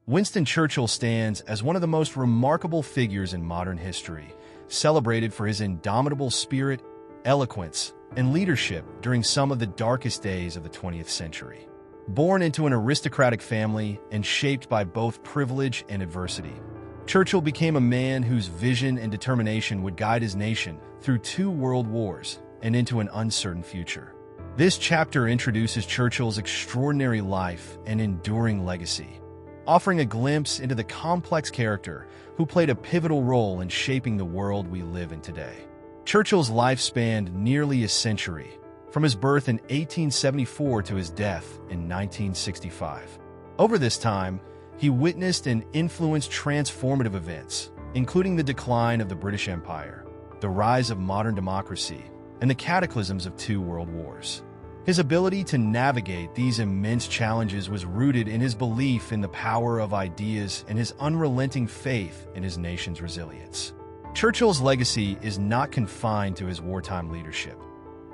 Winston Churchill stands as one of the most remarkable figures in modern history, celebrated for his indomitable spirit, eloquence, and leadership during some of the darkest days of the 20th century. Born into an aristocratic family and shaped by both privilege and adversity, Churchill became a man whose vision and determination would guide his nation through 2 world wars and into an uncertain future. This chapter introduces Churchill's extraordinary life and enduring legacy, offering a glimpse into the complex character who played a pivotal role in shaping the world we live in today. Churchill's life spanned nearly a century, from his birth in 1874 to his death in 1965. Over this time, he witnessed and influenced transformative events, including the decline of the British Empire, the rise of modern democracy, and the cataclysms of 2 world wars. His ability to navigate these immense challenges was rooted in his belief in the power of ideas and his unrelenting faith in his nation's resilience. Churchill's legacy is not confined to his wartime leadership.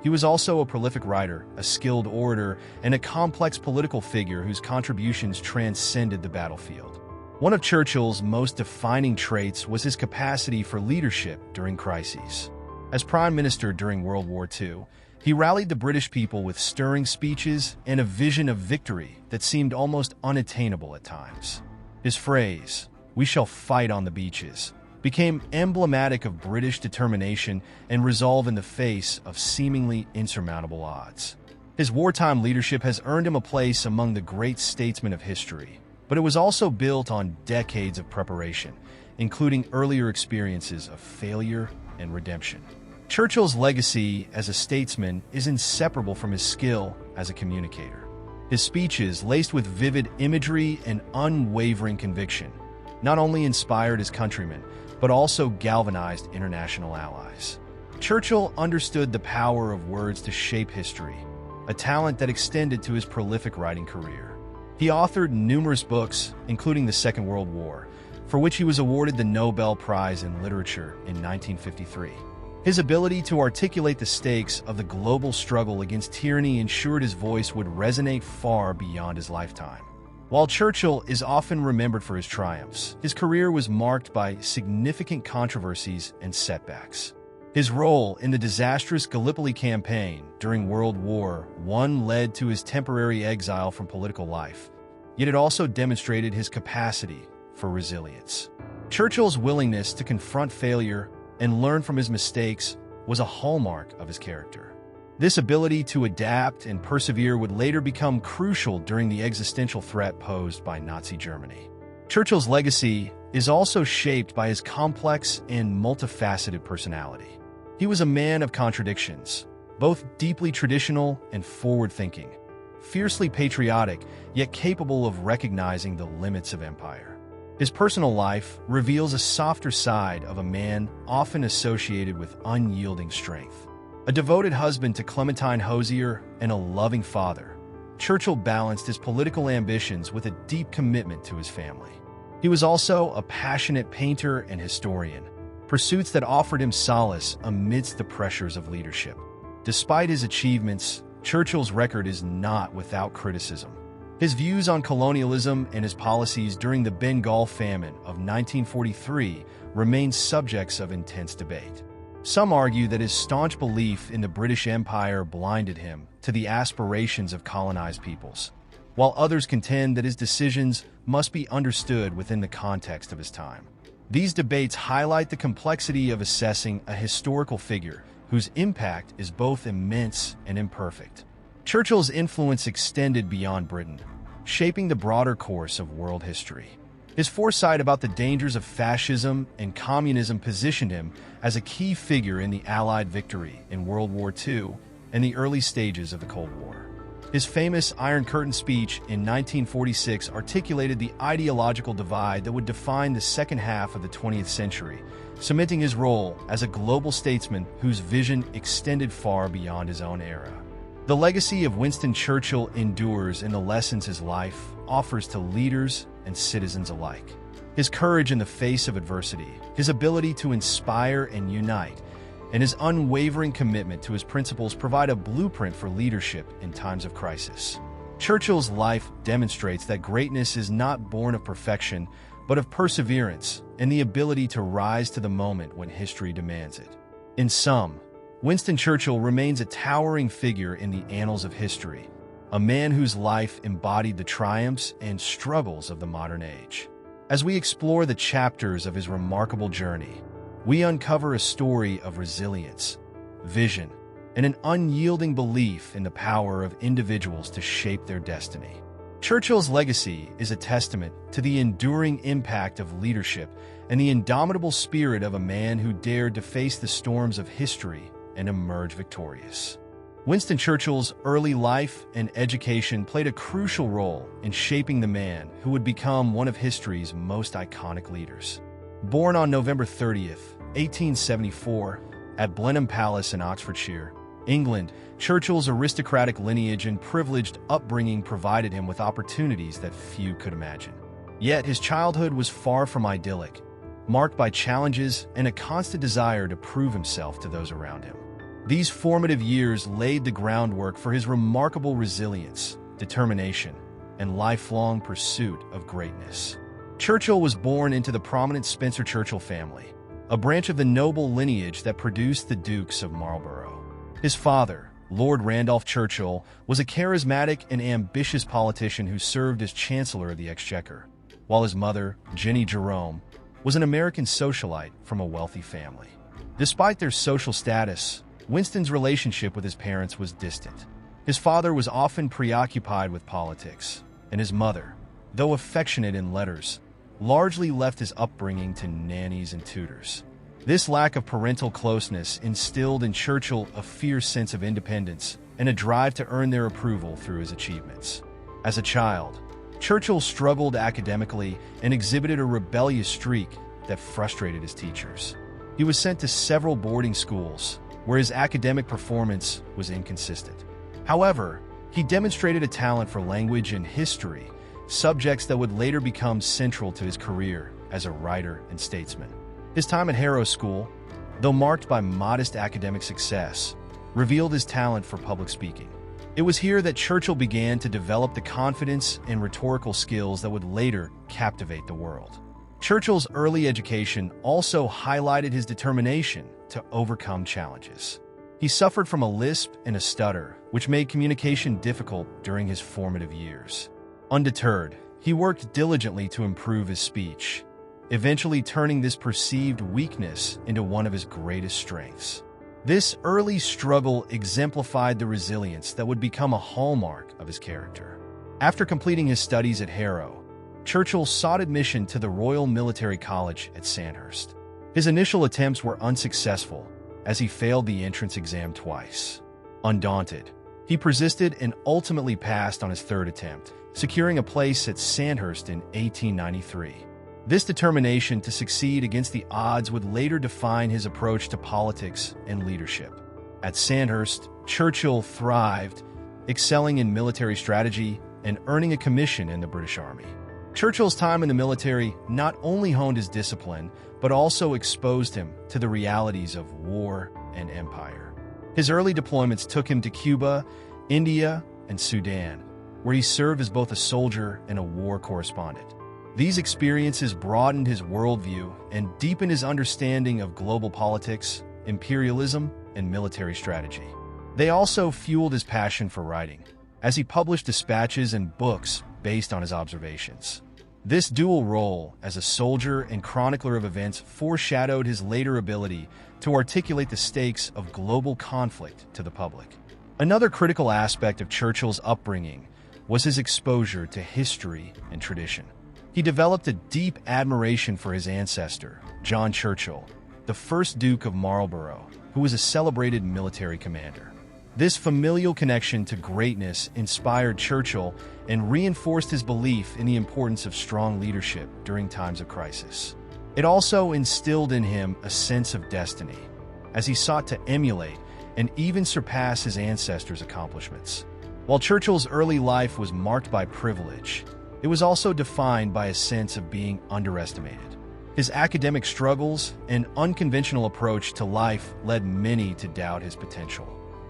He was also a prolific writer, a skilled orator, and a complex political figure whose contributions transcended the battlefield. One of Churchill's most defining traits was his capacity for leadership during crises. As Prime Minister during World War II, he rallied the British people with stirring speeches and a vision of victory that seemed almost unattainable at times. His phrase, "We shall fight on the beaches," became emblematic of British determination and resolve in the face of seemingly insurmountable odds. His wartime leadership has earned him a place among the great statesmen of history, but it was also built on decades of preparation, including earlier experiences of failure and redemption. Churchill's legacy as a statesman is inseparable from his skill as a communicator. His speeches, laced with vivid imagery and unwavering conviction, not only inspired his countrymen, but also galvanized international allies. Churchill understood the power of words to shape history, a talent that extended to his prolific writing career. He authored numerous books, including the Second World War, for which he was awarded the Nobel Prize in Literature in 1953. His ability to articulate the stakes of the global struggle against tyranny ensured his voice would resonate far beyond his lifetime. While Churchill is often remembered for his triumphs, his career was marked by significant controversies and setbacks. His role in the disastrous Gallipoli campaign during World War I led to his temporary exile from political life, yet it also demonstrated his capacity for resilience. Churchill's willingness to confront failure and learn from his mistakes was a hallmark of his character. This ability to adapt and persevere would later become crucial during the existential threat posed by Nazi Germany. Churchill's legacy is also shaped by his complex and multifaceted personality. He was a man of contradictions, both deeply traditional and forward-thinking, fiercely patriotic, yet capable of recognizing the limits of empire. His personal life reveals a softer side of a man often associated with unyielding strength. A devoted husband to Clementine Hozier and a loving father, Churchill balanced his political ambitions with a deep commitment to his family. He was also a passionate painter and historian, pursuits that offered him solace amidst the pressures of leadership. Despite his achievements, Churchill's record is not without criticism. His views on colonialism and his policies during the Bengal famine of 1943 remain subjects of intense debate. Some argue that his staunch belief in the British Empire blinded him to the aspirations of colonized peoples, while others contend that his decisions must be understood within the context of his time. These debates highlight the complexity of assessing a historical figure whose impact is both immense and imperfect. Churchill's influence extended beyond Britain, shaping the broader course of world history. His foresight about the dangers of fascism and communism positioned him as a key figure in the Allied victory in World War II and the early stages of the Cold War. His famous Iron Curtain speech in 1946 articulated the ideological divide that would define the second half of the 20th century, cementing his role as a global statesman whose vision extended far beyond his own era. The legacy of Winston Churchill endures in the lessons his life offers to leaders and citizens alike. His courage in the face of adversity, his ability to inspire and unite, and his unwavering commitment to his principles provide a blueprint for leadership in times of crisis. Churchill's life demonstrates that greatness is not born of perfection, but of perseverance and the ability to rise to the moment when history demands it. In sum, Winston Churchill remains a towering figure in the annals of history, a man whose life embodied the triumphs and struggles of the modern age. As we explore the chapters of his remarkable journey, we uncover a story of resilience, vision, and an unyielding belief in the power of individuals to shape their destiny. Churchill's legacy is a testament to the enduring impact of leadership and the indomitable spirit of a man who dared to face the storms of history and emerge victorious. Winston Churchill's early life and education played a crucial role in shaping the man who would become one of history's most iconic leaders. Born on November 30th, 1874, at Blenheim Palace in Oxfordshire, England, Churchill's aristocratic lineage and privileged upbringing provided him with opportunities that few could imagine. Yet his childhood was far from idyllic, marked by challenges and a constant desire to prove himself to those around him. These formative years laid the groundwork for his remarkable resilience, determination, and lifelong pursuit of greatness. Churchill was born into the prominent Spencer Churchill family, a branch of the noble lineage that produced the Dukes of Marlborough. His father, Lord Randolph Churchill, was a charismatic and ambitious politician who served as Chancellor of the Exchequer, while his mother, Jenny Jerome, was an American socialite from a wealthy family. Despite their social status, Winston's relationship with his parents was distant. His father was often preoccupied with politics, and his mother, though affectionate in letters, largely left his upbringing to nannies and tutors. This lack of parental closeness instilled in Churchill a fierce sense of independence and a drive to earn their approval through his achievements. As a child, Churchill struggled academically and exhibited a rebellious streak that frustrated his teachers. He was sent to several boarding schools, where his academic performance was inconsistent. However, he demonstrated a talent for language and history, subjects that would later become central to his career as a writer and statesman. His time at Harrow School, though marked by modest academic success, revealed his talent for public speaking. It was here that Churchill began to develop the confidence and rhetorical skills that would later captivate the world. Churchill's early education also highlighted his determination to overcome challenges. He suffered from a lisp and a stutter, which made communication difficult during his formative years. Undeterred, he worked diligently to improve his speech, eventually turning this perceived weakness into one of his greatest strengths. This early struggle exemplified the resilience that would become a hallmark of his character. After completing his studies at Harrow, Churchill sought admission to the Royal Military College at Sandhurst. His initial attempts were unsuccessful, as he failed the entrance exam twice. Undaunted, he persisted and ultimately passed on his third attempt, securing a place at Sandhurst in 1893. This determination to succeed against the odds would later define his approach to politics and leadership. At Sandhurst, Churchill thrived, excelling in military strategy and earning a commission in the British Army. Churchill's time in the military not only honed his discipline, but also exposed him to the realities of war and empire. His early deployments took him to Cuba, India, and Sudan, where he served as both a soldier and a war correspondent. These experiences broadened his worldview and deepened his understanding of global politics, imperialism, and military strategy. They also fueled his passion for writing, as he published dispatches and books based on his observations. This dual role as a soldier and chronicler of events foreshadowed his later ability to articulate the stakes of global conflict to the public. Another critical aspect of Churchill's upbringing was his exposure to history and tradition. He developed a deep admiration for his ancestor, John Churchill, the first Duke of Marlborough, who was a celebrated military commander. This familial connection to greatness inspired Churchill and reinforced his belief in the importance of strong leadership during times of crisis. It also instilled in him a sense of destiny, as he sought to emulate and even surpass his ancestors' accomplishments. While Churchill's early life was marked by privilege, it was also defined by a sense of being underestimated. His academic struggles and unconventional approach to life led many to doubt his potential.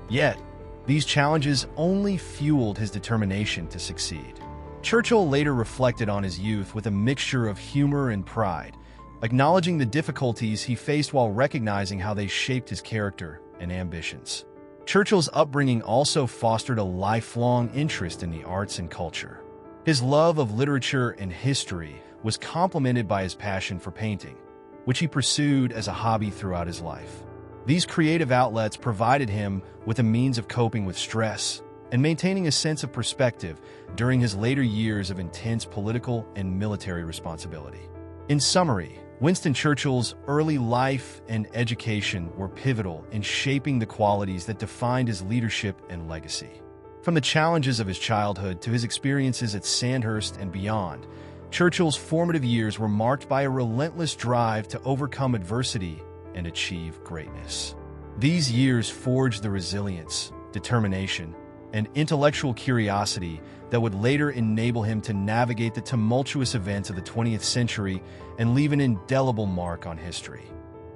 Yet, These challenges only fueled his determination to succeed. Churchill later reflected on his youth with a mixture of humor and pride, acknowledging the difficulties he faced while recognizing how they shaped his character and ambitions. Churchill's upbringing also fostered a lifelong interest in the arts and culture. His love of literature and history was complemented by his passion for painting, which he pursued as a hobby throughout his life. These creative outlets provided him with a means of coping with stress and maintaining a sense of perspective during his later years of intense political and military responsibility. In summary, Winston Churchill's early life and education were pivotal in shaping the qualities that defined his leadership and legacy. From the challenges of his childhood to his experiences at Sandhurst and beyond, Churchill's formative years were marked by a relentless drive to overcome adversity and achieve greatness. These years forged the resilience, determination, and intellectual curiosity that would later enable him to navigate the tumultuous events of the 20th century and leave an indelible mark on history.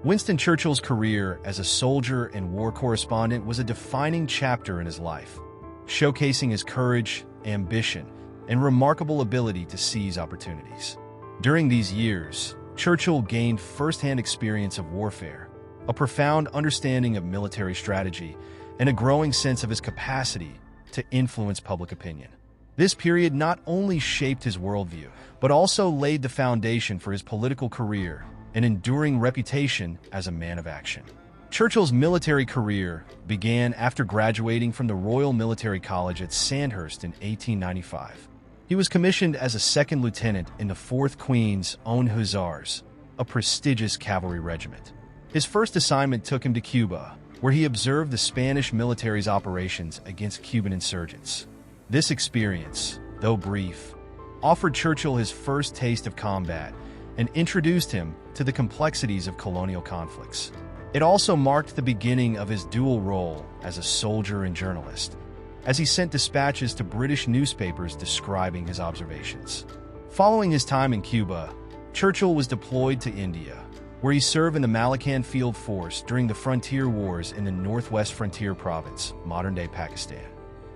Winston Churchill's career as a soldier and war correspondent was a defining chapter in his life, showcasing his courage, ambition, and remarkable ability to seize opportunities. During these years, Churchill gained firsthand experience of warfare, a profound understanding of military strategy, and a growing sense of his capacity to influence public opinion. This period not only shaped his worldview, but also laid the foundation for his political career, an enduring reputation as a man of action. Churchill's military career began after graduating from the Royal Military College at Sandhurst in 1895. He was commissioned as a second lieutenant in the 4th Queen's Own Hussars, a prestigious cavalry regiment. His first assignment took him to Cuba, where he observed the Spanish military's operations against Cuban insurgents. This experience, though brief, offered Churchill his first taste of combat and introduced him to the complexities of colonial conflicts. It also marked the beginning of his dual role as a soldier and journalist, as he sent dispatches to British newspapers describing his observations. Following his time in Cuba, Churchill was deployed to India, where he served in the Malakand Field Force during the frontier wars in the Northwest Frontier Province, modern-day Pakistan.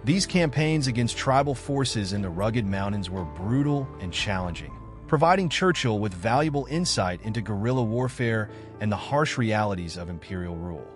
These campaigns against tribal forces in the rugged mountains were brutal and challenging, providing Churchill with valuable insight into guerrilla warfare and the harsh realities of imperial rule.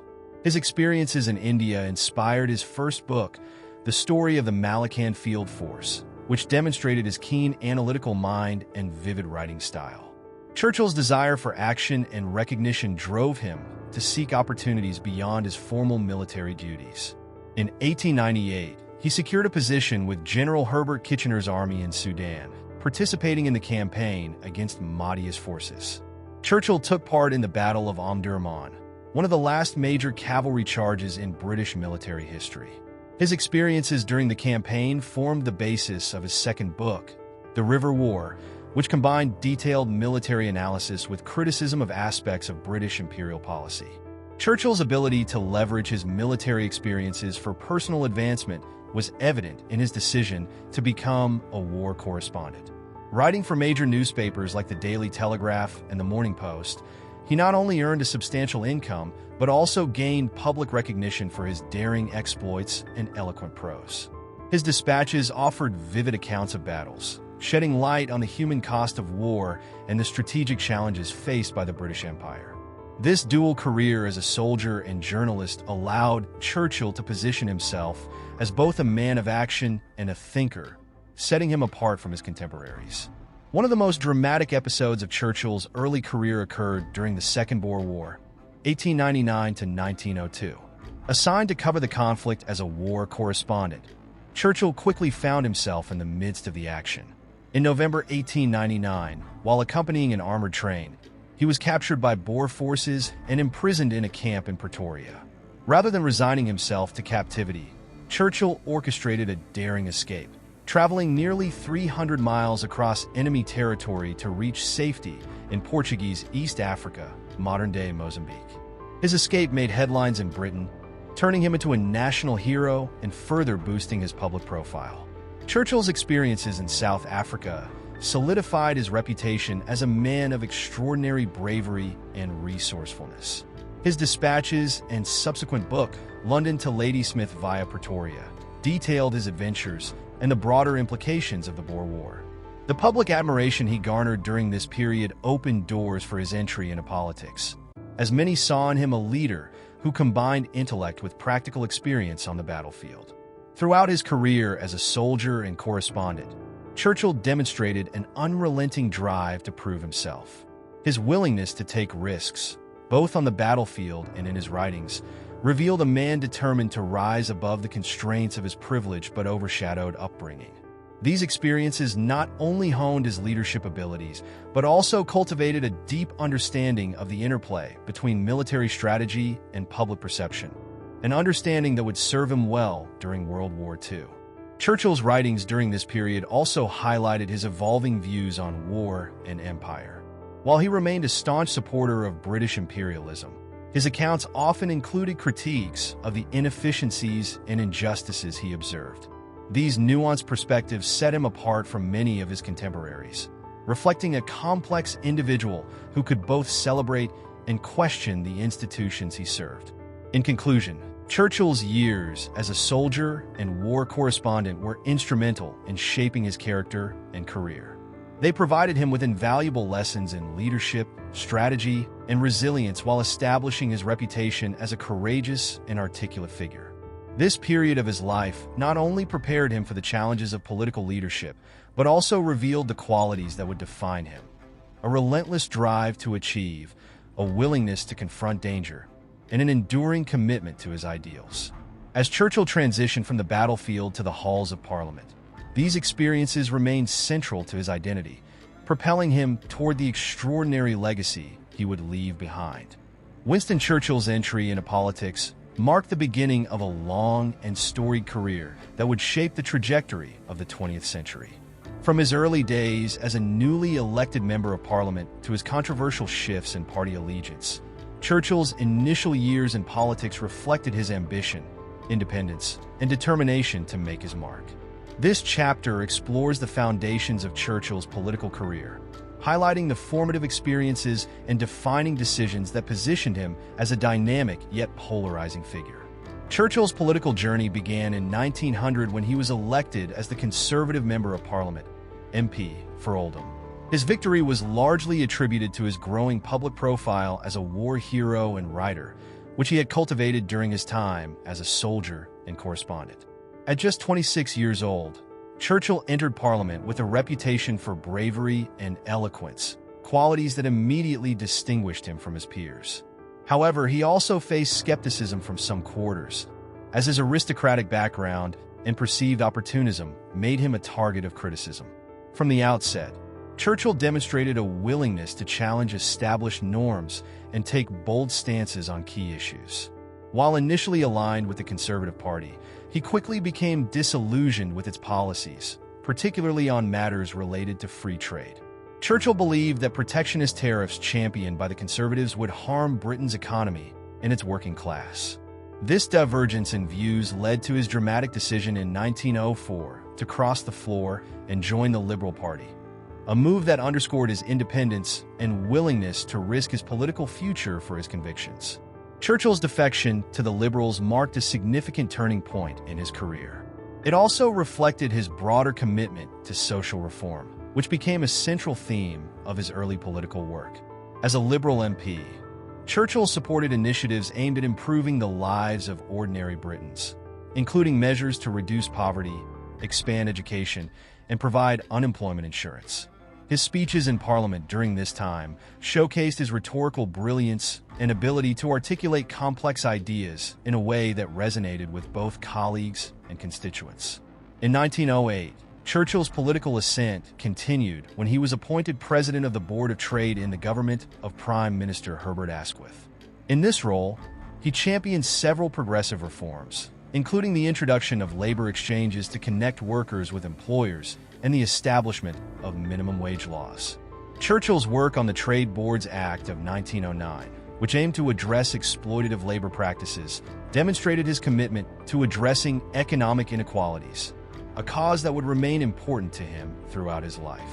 His experiences in India inspired his first book, The Story of the Malakand Field Force, which demonstrated his keen analytical mind and vivid writing style. Churchill's desire for action and recognition drove him to seek opportunities beyond his formal military duties. In 1898, he secured a position with General Herbert Kitchener's army in Sudan, participating in the campaign against Mahdi's forces. Churchill took part in the Battle of Omdurman, one of the last major cavalry charges in British military history. His experiences during the campaign formed the basis of his second book, The River War, which combined detailed military analysis with criticism of aspects of British imperial policy. Churchill's ability to leverage his military experiences for personal advancement was evident in his decision to become a war correspondent. Writing for major newspapers like the Daily Telegraph and the Morning Post, he not only earned a substantial income, but also gained public recognition for his daring exploits and eloquent prose. His dispatches offered vivid accounts of battles, shedding light on the human cost of war and the strategic challenges faced by the British Empire. This dual career as a soldier and journalist allowed Churchill to position himself as both a man of action and a thinker, setting him apart from his contemporaries. One of the most dramatic episodes of Churchill's early career occurred during the Second Boer War, 1899 to 1902. Assigned to cover the conflict as a war correspondent, Churchill quickly found himself in the midst of the action. In November 1899, while accompanying an armored train, he was captured by Boer forces and imprisoned in a camp in Pretoria. Rather than resigning himself to captivity, Churchill orchestrated a daring escape, traveling nearly 300 miles across enemy territory to reach safety in Portuguese East Africa, modern-day Mozambique. His escape made headlines in Britain, turning him into a national hero and further boosting his public profile. Churchill's experiences in South Africa solidified his reputation as a man of extraordinary bravery and resourcefulness. His dispatches and subsequent book, London to Ladysmith via Pretoria, detailed his adventures and the broader implications of the Boer War. The public admiration he garnered during this period opened doors for his entry into politics, as many saw in him a leader who combined intellect with practical experience on the battlefield. Throughout his career as a soldier and correspondent, Churchill demonstrated an unrelenting drive to prove himself. His willingness to take risks, both on the battlefield and in his writings, revealed a man determined to rise above the constraints of his privileged but overshadowed upbringing. These experiences not only honed his leadership abilities, but also cultivated a deep understanding of the interplay between military strategy and public perception, an understanding that would serve him well during World War II. Churchill's writings during this period also highlighted his evolving views on war and empire. While he remained a staunch supporter of British imperialism, his accounts often included critiques of the inefficiencies and injustices he observed. These nuanced perspectives set him apart from many of his contemporaries, reflecting a complex individual who could both celebrate and question the institutions he served. In conclusion, Churchill's years as a soldier and war correspondent were instrumental in shaping his character and career. They provided him with invaluable lessons in leadership, strategy, and resilience while establishing his reputation as a courageous and articulate figure. This period of his life not only prepared him for the challenges of political leadership, but also revealed the qualities that would define him: a relentless drive to achieve, a willingness to confront danger, and an enduring commitment to his ideals. As Churchill transitioned from the battlefield to the halls of Parliament, these experiences remained central to his identity, propelling him toward the extraordinary legacy he would leave behind. Winston Churchill's entry into politics marked the beginning of a long and storied career that would shape the trajectory of the 20th century. From his early days as a newly elected member of Parliament to his controversial shifts in party allegiance, Churchill's initial years in politics reflected his ambition, independence, and determination to make his mark. This chapter explores the foundations of Churchill's political career, highlighting the formative experiences and defining decisions that positioned him as a dynamic yet polarizing figure. Churchill's political journey began in 1900 when he was elected as the Conservative Member of Parliament, MP, for Oldham. His victory was largely attributed to his growing public profile as a war hero and writer, which he had cultivated during his time as a soldier and correspondent. At just 26 years old, Churchill entered Parliament with a reputation for bravery and eloquence, qualities that immediately distinguished him from his peers. However, he also faced skepticism from some quarters, as his aristocratic background and perceived opportunism made him a target of criticism. From the outset, Churchill demonstrated a willingness to challenge established norms and take bold stances on key issues. While initially aligned with the Conservative Party, he quickly became disillusioned with its policies, particularly on matters related to free trade. Churchill believed that protectionist tariffs championed by the Conservatives would harm Britain's economy and its working class. This divergence in views led to his dramatic decision in 1904 to cross the floor and join the Liberal Party, a move that underscored his independence and willingness to risk his political future for his convictions. Churchill's defection to the Liberals marked a significant turning point in his career. It also reflected his broader commitment to social reform, which became a central theme of his early political work. As a Liberal MP, Churchill supported initiatives aimed at improving the lives of ordinary Britons, including measures to reduce poverty, expand education, and provide unemployment insurance. His speeches in Parliament during this time showcased his rhetorical brilliance and ability to articulate complex ideas in a way that resonated with both colleagues and constituents. In 1908, Churchill's political ascent continued when he was appointed president of the Board of Trade in the government of Prime Minister Herbert Asquith. In this role, he championed several progressive reforms, including the introduction of labor exchanges to connect workers with employers and the establishment of minimum wage laws. Churchill's work on the Trade Boards Act of 1909, which aimed to address exploitative labor practices, demonstrated his commitment to addressing economic inequalities, a cause that would remain important to him throughout his life.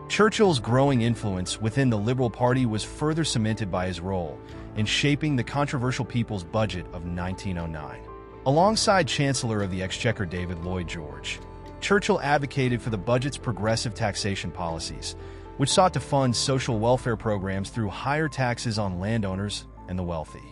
Churchill's growing influence within the Liberal Party was further cemented by his role in shaping the controversial People's Budget of 1909. Alongside Chancellor of the Exchequer David Lloyd George, Churchill advocated for the budget's progressive taxation policies, which sought to fund social welfare programs through higher taxes on landowners and the wealthy.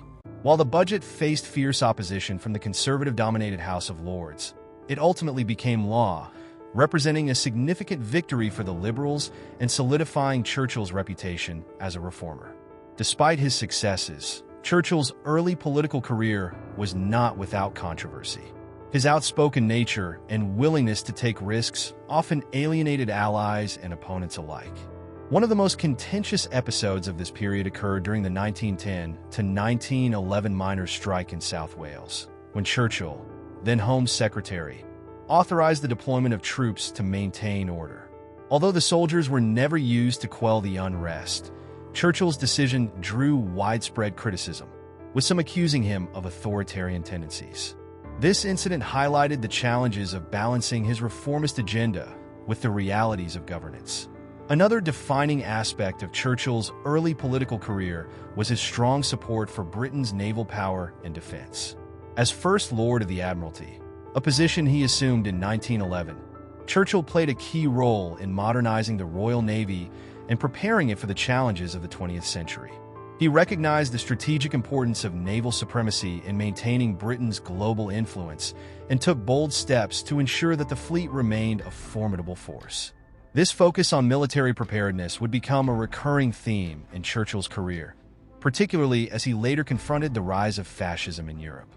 While the budget faced fierce opposition from the conservative-dominated House of Lords, it ultimately became law, representing a significant victory for the Liberals and solidifying Churchill's reputation as a reformer. Despite his successes, Churchill's early political career was not without controversy. His outspoken nature and willingness to take risks often alienated allies and opponents alike. One of the most contentious episodes of this period occurred during the 1910 to 1911 miners' strike in South Wales, when Churchill, then Home Secretary, authorized the deployment of troops to maintain order. Although the soldiers were never used to quell the unrest, Churchill's decision drew widespread criticism, with some accusing him of authoritarian tendencies. This incident highlighted the challenges of balancing his reformist agenda with the realities of governance. Another defining aspect of Churchill's early political career was his strong support for Britain's naval power and defense. As First Lord of the Admiralty, a position he assumed in 1911, Churchill played a key role in modernizing the Royal Navy and preparing it for the challenges of the 20th century. He recognized the strategic importance of naval supremacy in maintaining Britain's global influence and took bold steps to ensure that the fleet remained a formidable force. This focus on military preparedness would become a recurring theme in Churchill's career, particularly as he later confronted the rise of fascism in Europe.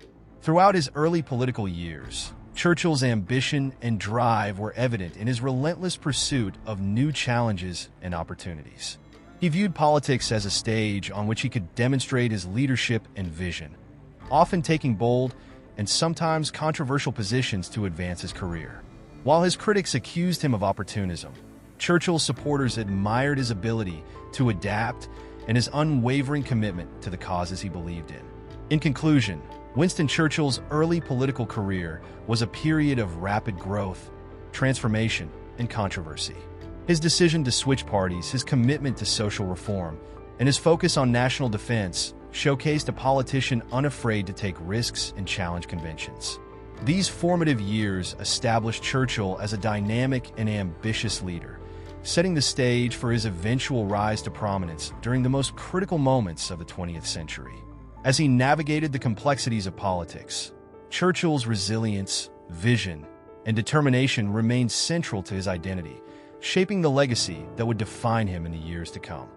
Throughout his early political years, Churchill's ambition and drive were evident in his relentless pursuit of new challenges and opportunities. He viewed politics as a stage on which he could demonstrate his leadership and vision, often taking bold and sometimes controversial positions to advance his career. While his critics accused him of opportunism, Churchill's supporters admired his ability to adapt and his unwavering commitment to the causes he believed in. In conclusion, Winston Churchill's early political career was a period of rapid growth, transformation, and controversy. His decision to switch parties, his commitment to social reform, and his focus on national defense showcased a politician unafraid to take risks and challenge conventions. These formative years established Churchill as a dynamic and ambitious leader, setting the stage for his eventual rise to prominence during the most critical moments of the 20th century. As he navigated the complexities of politics, Churchill's resilience, vision, and determination remained central to his identity, shaping the legacy that would define him in the years to come.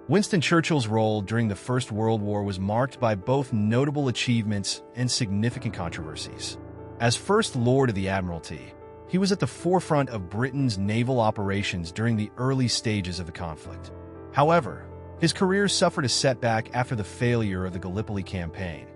Winston Churchill's role during the First World War was marked by both notable achievements and significant controversies. As First Lord of the Admiralty, he was at the forefront of Britain's naval operations during the early stages of the conflict. However, his career suffered a setback after the failure of the Gallipoli campaign,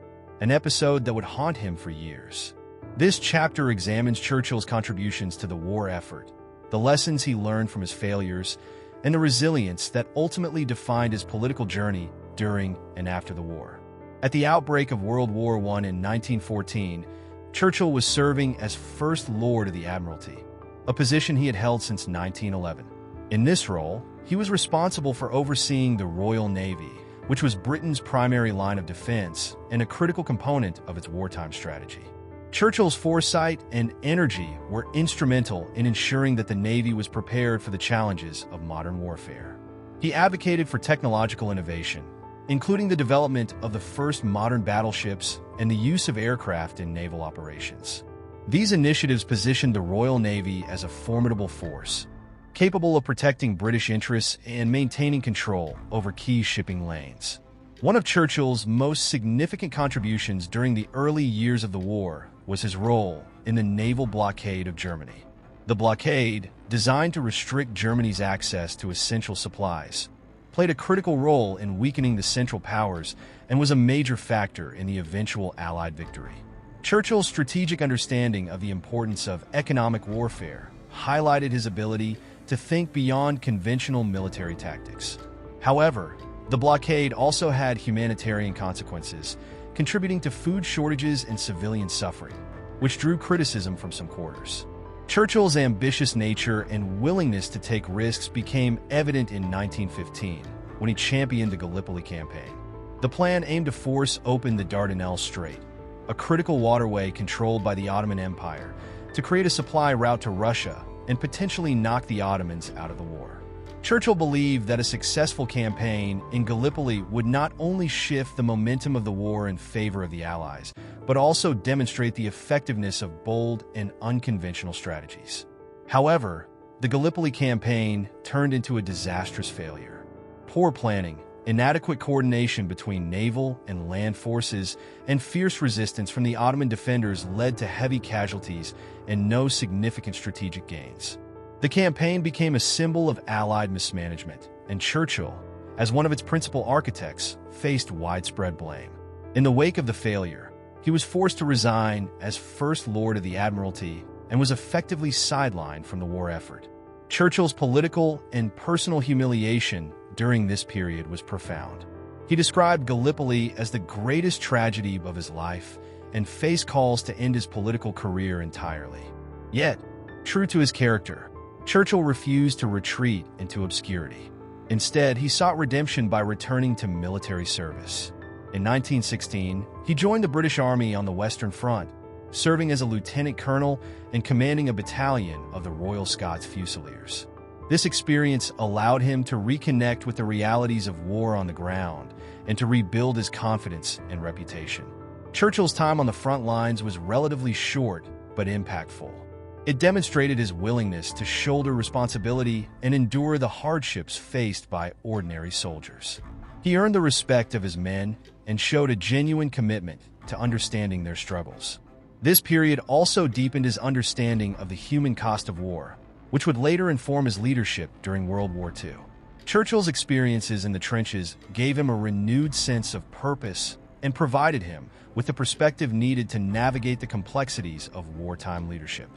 an episode that would haunt him for years. This chapter examines Churchill's contributions to the war effort, the lessons he learned from his failures, and the resilience that ultimately defined his political journey during and after the war. At the outbreak of World War I in 1914, Churchill was serving as First Lord of the Admiralty, a position he had held since 1911. In this role, he was responsible for overseeing the Royal Navy, which was Britain's primary line of defense and a critical component of its wartime strategy. Churchill's foresight and energy were instrumental in ensuring that the Navy was prepared for the challenges of modern warfare. He advocated for technological innovation, including the development of the first modern battleships and the use of aircraft in naval operations. These initiatives positioned the Royal Navy as a formidable force, capable of protecting British interests and maintaining control over key shipping lanes. One of Churchill's most significant contributions during the early years of the war was his role in the naval blockade of Germany. The blockade, designed to restrict Germany's access to essential supplies, played a critical role in weakening the Central Powers and was a major factor in the eventual Allied victory. Churchill's strategic understanding of the importance of economic warfare highlighted his ability to think beyond conventional military tactics. However, the blockade also had humanitarian consequences, contributing to food shortages and civilian suffering, which drew criticism from some quarters. Churchill's ambitious nature and willingness to take risks became evident in 1915, when he championed the Gallipoli campaign. The plan aimed to force open the Dardanelles Strait, a critical waterway controlled by the Ottoman Empire, to create a supply route to Russia and potentially knock the Ottomans out of the war. Churchill believed that a successful campaign in Gallipoli would not only shift the momentum of the war in favor of the Allies, but also demonstrate the effectiveness of bold and unconventional strategies. However, the Gallipoli campaign turned into a disastrous failure. Poor planning, inadequate coordination between naval and land forces, and fierce resistance from the Ottoman defenders led to heavy casualties and no significant strategic gains. The campaign became a symbol of Allied mismanagement, and Churchill, as one of its principal architects, faced widespread blame. In the wake of the failure, he was forced to resign as First Lord of the Admiralty and was effectively sidelined from the war effort. Churchill's political and personal humiliation during this period was profound. He described Gallipoli as the greatest tragedy of his life and faced calls to end his political career entirely. Yet, true to his character, Churchill refused to retreat into obscurity. Instead, he sought redemption by returning to military service. In 1916, he joined the British Army on the Western Front, serving as a lieutenant colonel and commanding a battalion of the Royal Scots Fusiliers. This experience allowed him to reconnect with the realities of war on the ground and to rebuild his confidence and reputation. Churchill's time on the front lines was relatively short but impactful. It demonstrated his willingness to shoulder responsibility and endure the hardships faced by ordinary soldiers. He earned the respect of his men and showed a genuine commitment to understanding their struggles. This period also deepened his understanding of the human cost of war, which would later inform his leadership during World War II. Churchill's experiences in the trenches gave him a renewed sense of purpose and provided him with the perspective needed to navigate the complexities of wartime leadership.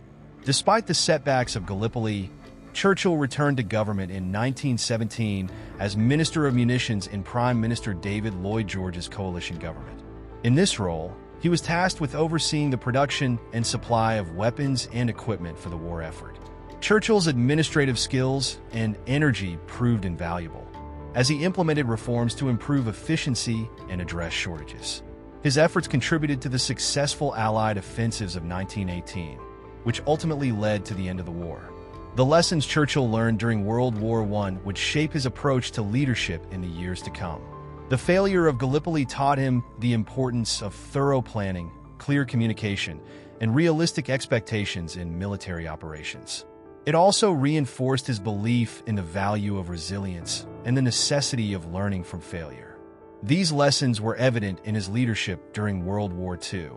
Despite the setbacks of Gallipoli, Churchill returned to government in 1917 as Minister of Munitions in Prime Minister David Lloyd George's coalition government. In this role, he was tasked with overseeing the production and supply of weapons and equipment for the war effort. Churchill's administrative skills and energy proved invaluable, as he implemented reforms to improve efficiency and address shortages. His efforts contributed to the successful Allied offensives of 1918, which ultimately led to the end of the war. The lessons Churchill learned during World War I would shape his approach to leadership in the years to come. The failure of Gallipoli taught him the importance of thorough planning, clear communication, and realistic expectations in military operations. It also reinforced his belief in the value of resilience and the necessity of learning from failure. These lessons were evident in his leadership during World War II,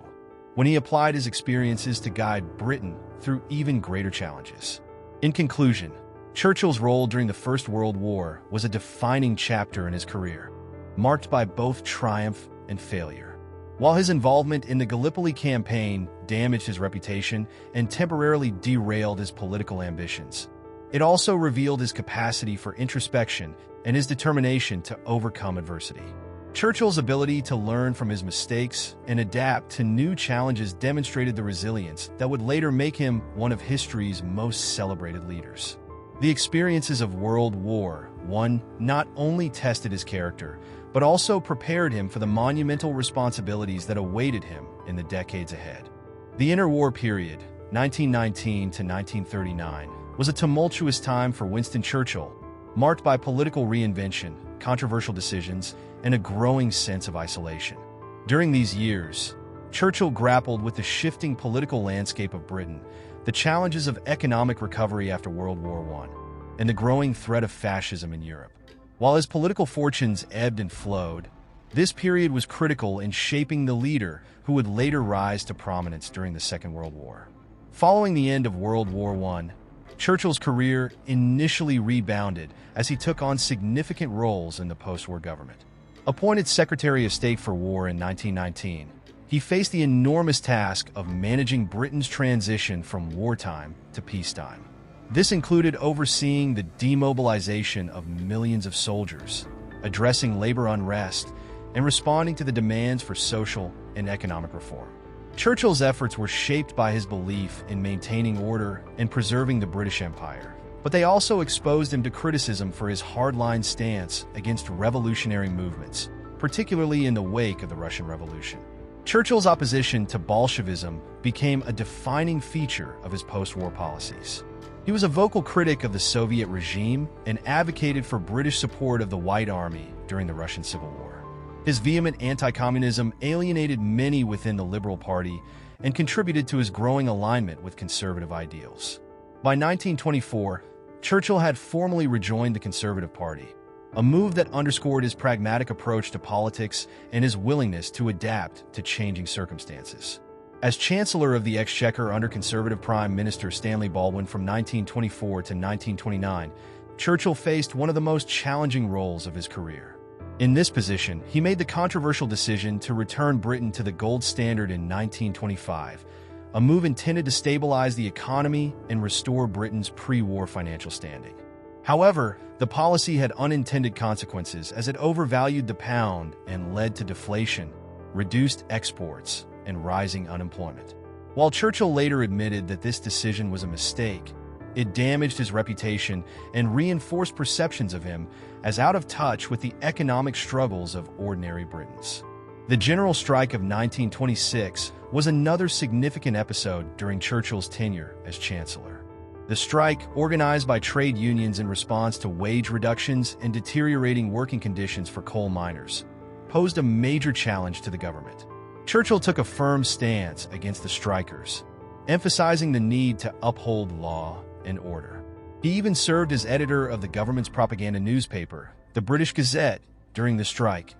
when he applied his experiences to guide Britain through even greater challenges. In conclusion, Churchill's role during the First World War was a defining chapter in his career, marked by both triumph and failure. While his involvement in the Gallipoli campaign damaged his reputation and temporarily derailed his political ambitions, it also revealed his capacity for introspection and his determination to overcome adversity. Churchill's ability to learn from his mistakes and adapt to new challenges demonstrated the resilience that would later make him one of history's most celebrated leaders. The experiences of World War I not only tested his character, but also prepared him for the monumental responsibilities that awaited him in the decades ahead. The interwar period, 1919 to 1939, was a tumultuous time for Winston Churchill, marked by political reinvention, controversial decisions, and a growing sense of isolation. During these years, Churchill grappled with the shifting political landscape of Britain, the challenges of economic recovery after World War I, and the growing threat of fascism in Europe. While his political fortunes ebbed and flowed, this period was critical in shaping the leader who would later rise to prominence during the Second World War. Following the end of World War I, Churchill's career initially rebounded as he took on significant roles in the post-war government. Appointed Secretary of State for War in 1919, he faced the enormous task of managing Britain's transition from wartime to peacetime. This included overseeing the demobilization of millions of soldiers, addressing labor unrest, and responding to the demands for social and economic reform. Churchill's efforts were shaped by his belief in maintaining order and preserving the British Empire, but they also exposed him to criticism for his hardline stance against revolutionary movements, particularly in the wake of the Russian Revolution. Churchill's opposition to Bolshevism became a defining feature of his post-war policies. He was a vocal critic of the Soviet regime and advocated for British support of the White Army during the Russian Civil War. His vehement anti-communism alienated many within the Liberal Party and contributed to his growing alignment with conservative ideals. By 1924, Churchill had formally rejoined the Conservative Party, a move that underscored his pragmatic approach to politics and his willingness to adapt to changing circumstances. As Chancellor of the Exchequer under Conservative Prime Minister Stanley Baldwin from 1924 to 1929, Churchill faced one of the most challenging roles of his career. In this position, he made the controversial decision to return Britain to the gold standard in 1925, a move intended to stabilize the economy and restore Britain's pre-war financial standing. However, the policy had unintended consequences as it overvalued the pound and led to deflation, reduced exports, and rising unemployment. While Churchill later admitted that this decision was a mistake, it damaged his reputation and reinforced perceptions of him as out of touch with the economic struggles of ordinary Britons. The General Strike of 1926 was another significant episode during Churchill's tenure as Chancellor. The strike, organized by trade unions in response to wage reductions and deteriorating working conditions for coal miners, posed a major challenge to the government. Churchill took a firm stance against the strikers, emphasizing the need to uphold law and order. He even served as editor of the government's propaganda newspaper, the British Gazette, during the strike,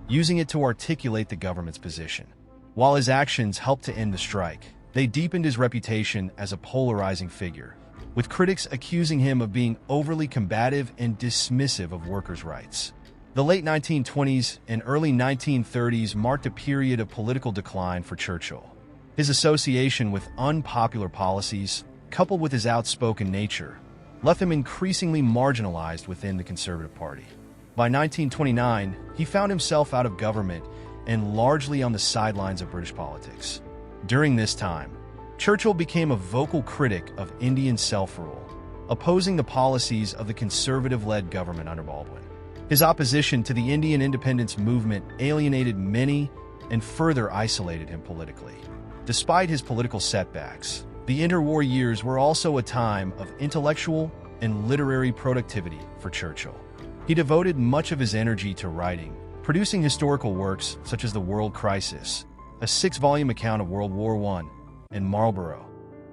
using it to articulate the government's position. While his actions helped to end the strike, they deepened his reputation as a polarizing figure, with critics accusing him of being overly combative and dismissive of workers' rights. The late 1920s and early 1930s marked a period of political decline for Churchill. His association with unpopular policies, coupled with his outspoken nature, left him increasingly marginalized within the Conservative Party. By 1929, he found himself out of government and largely on the sidelines of British politics. During this time, Churchill became a vocal critic of Indian self-rule, opposing the policies of the conservative-led government under Baldwin. His opposition to the Indian independence movement alienated many and further isolated him politically. Despite his political setbacks, the interwar years were also a time of intellectual and literary productivity for Churchill. He devoted much of his energy to writing, producing historical works such as The World Crisis, a 6-volume account of World War I, and Marlborough,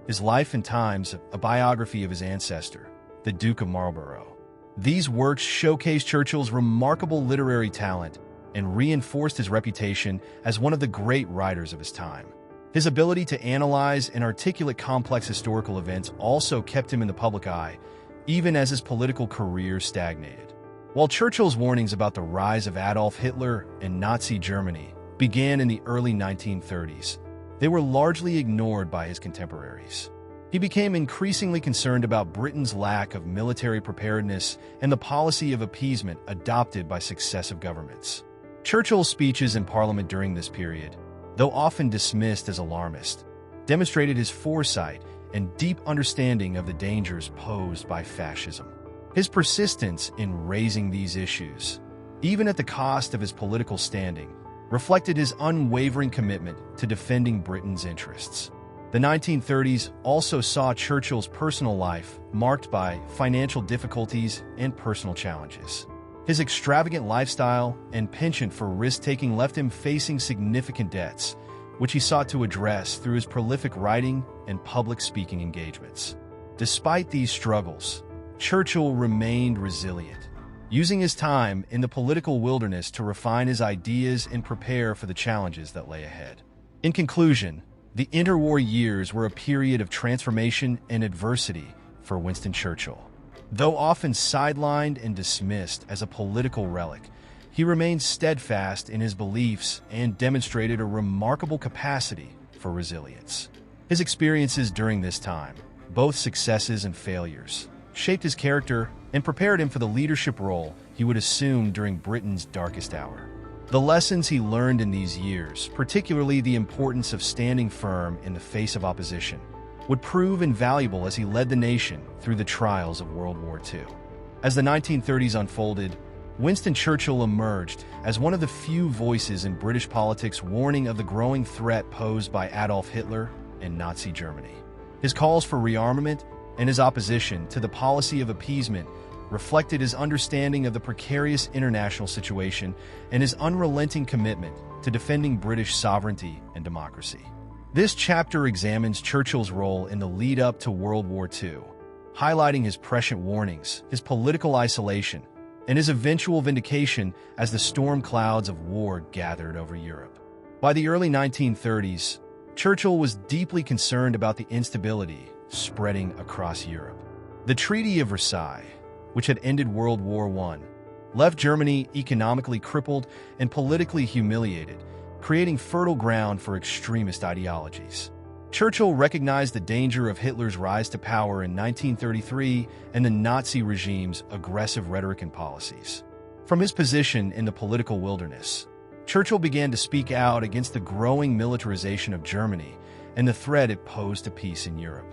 His Life and Times, a biography of his ancestor, the Duke of Marlborough. These works showcase Churchill's remarkable literary talent and reinforced his reputation as one of the great writers of his time. His ability to analyze and articulate complex historical events also kept him in the public eye, even as his political career stagnated. While Churchill's warnings about the rise of Adolf Hitler and Nazi Germany began in the early 1930s, they were largely ignored by his contemporaries. He became increasingly concerned about Britain's lack of military preparedness and the policy of appeasement adopted by successive governments. Churchill's speeches in Parliament during this period, though often dismissed as alarmist, demonstrated his foresight and deep understanding of the dangers posed by fascism. His persistence in raising these issues, even at the cost of his political standing, reflected his unwavering commitment to defending Britain's interests. The 1930s also saw Churchill's personal life marked by financial difficulties and personal challenges. His extravagant lifestyle and penchant for risk-taking left him facing significant debts, which he sought to address through his prolific writing and public speaking engagements. Despite these struggles, Churchill remained resilient, using his time in the political wilderness to refine his ideas and prepare for the challenges that lay ahead. In conclusion, the interwar years were a period of transformation and adversity for Winston Churchill. Though often sidelined and dismissed as a political relic, he remained steadfast in his beliefs and demonstrated a remarkable capacity for resilience. His experiences during this time, both successes and failures, shaped his character and prepared him for the leadership role he would assume during Britain's darkest hour. The lessons he learned in these years, particularly the importance of standing firm in the face of opposition, would prove invaluable as he led the nation through the trials of World War II. As the 1930s unfolded, Winston Churchill emerged as one of the few voices in British politics warning of the growing threat posed by Adolf Hitler and Nazi Germany. His calls for rearmament and his opposition to the policy of appeasement reflected his understanding of the precarious international situation and his unrelenting commitment to defending British sovereignty and democracy. This chapter examines Churchill's role in the lead-up to World War II, highlighting his prescient warnings, his political isolation, and his eventual vindication as the storm clouds of war gathered over Europe. By the early 1930s, Churchill was deeply concerned about the instability spreading across Europe. The Treaty of Versailles, which had ended World War I, left Germany economically crippled and politically humiliated, creating fertile ground for extremist ideologies. Churchill recognized the danger of Hitler's rise to power in 1933 and the Nazi regime's aggressive rhetoric and policies. From his position in the political wilderness, Churchill began to speak out against the growing militarization of Germany and the threat it posed to peace in Europe.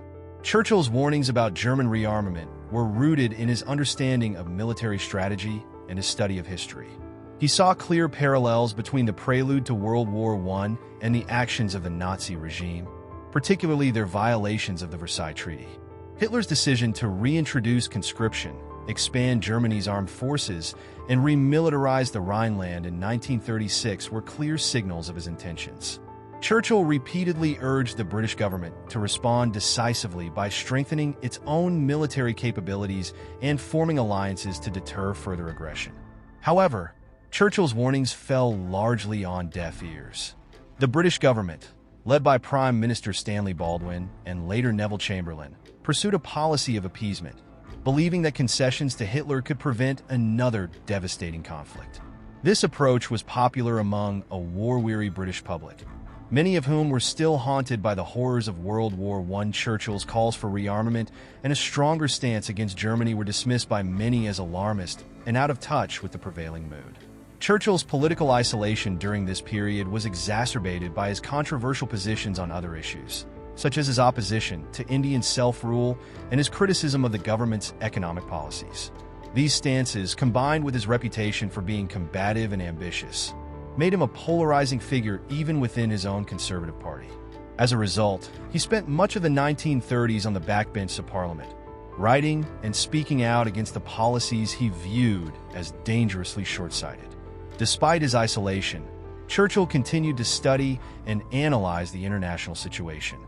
Churchill's warnings about German rearmament were rooted in his understanding of military strategy and his study of history. He saw clear parallels between the prelude to World War I and the actions of the Nazi regime, particularly their violations of the Versailles Treaty. Hitler's decision to reintroduce conscription, expand Germany's armed forces, and remilitarize the Rhineland in 1936 were clear signals of his intentions. Churchill repeatedly urged the British government to respond decisively by strengthening its own military capabilities and forming alliances to deter further aggression. However, Churchill's warnings fell largely on deaf ears. The British government, led by Prime Minister Stanley Baldwin and later Neville Chamberlain, pursued a policy of appeasement, believing that concessions to Hitler could prevent another devastating conflict. This approach was popular among a war-weary British public, many of whom were still haunted by the horrors of World War I. Churchill's calls for rearmament and a stronger stance against Germany were dismissed by many as alarmist and out of touch with the prevailing mood. Churchill's political isolation during this period was exacerbated by his controversial positions on other issues, such as his opposition to Indian self-rule and his criticism of the government's economic policies. These stances, combined with his reputation for being combative and ambitious, made him a polarizing figure even within his own conservative party. As a result, he spent much of the 1930s on the backbench of Parliament, writing and speaking out against the policies he viewed as dangerously short-sighted. Despite his isolation, Churchill continued to study and analyze the international situation.